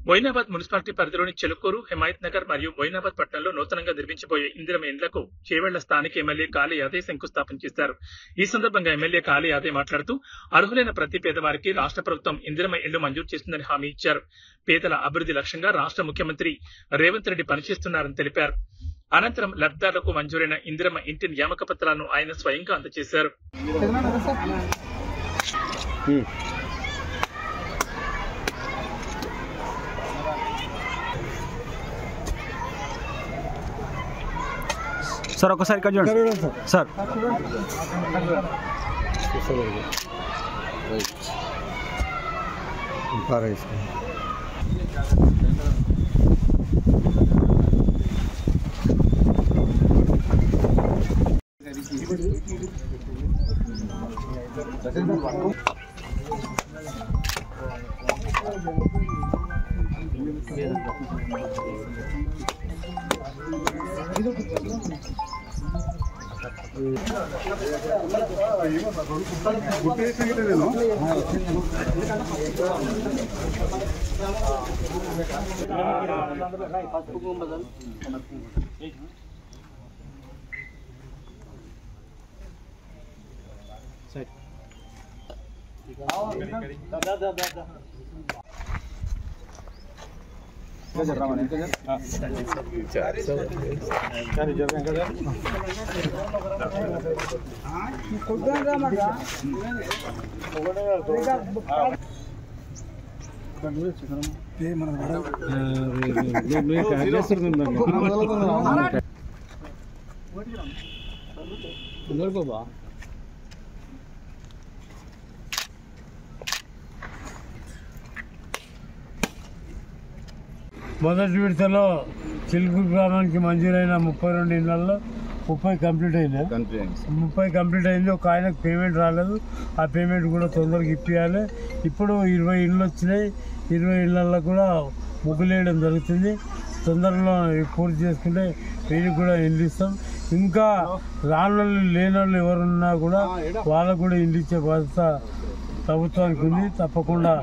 Moinabad municipality పరిధిలోని చెలుకూరు, హిమాయత్ నగర్ మరియు మొయినాబాద్ పట్టణంలో నూతనంగా నిర్మించబోయే ఇందిరమ ఇండ్లకు చేవెళ్ల స్థానిక ఎమ్మెల్యే కాళీ యాదవ్ శంకుస్థాపన చేశారు. ఈ సందర్భంగా ఎమ్మెల్యే కాళీ యాదవ్ మాట్లాడుతూ అర్హులైన ప్రతి పేదవారికి రాష్ట్ర ప్రభుత్వం ఇందిరమ ఇళ్లు మంజూరు చేస్తుందని హామీ ఇచ్చారు. పేదల అభివృద్ధి లక్ష్యంగా రాష్ట్ర ముఖ్యమంత్రి రేవంత్ రెడ్డి పనిచేస్తున్నారని తెలిపారు. అనంతరం లబ్ధిదారులకు మంజూరైన ఇందిరమ ఇంటి నియామక పత్రాలను ఆయన స్వయంగా అందజేశారు. సార్ ఒకసారి ఇక్కడ చూడండి సార్. మొదటి విడతలో చిలుకూరు గ్రామానికి మంజూరైన 32 ఇళ్లలో 30 కంప్లీట్ అయింది. 30 కంప్లీట్ అయింది. ఒక ఆయనకు పేమెంట్ రాలేదు. ఆ పేమెంట్ కూడా తొందరగా ఇప్పించాలి. ఇప్పుడు 20 ఇళ్ళు వచ్చినాయి. 20 ఇళ్లలో కూడా ముగ్గులు వేయడం జరుగుతుంది. తొందరలో పూర్తి చేసుకుంటే వీళ్ళకి కూడా ఇల్లు ఇస్తాం. ఇంకా రాళ్ళు లేని వాళ్ళు ఎవరున్నా కూడా వాళ్ళకు కూడా ఇల్లు ఇచ్చే బాధ్యత ప్రభుత్వానికి ఉంది. తప్పకుండా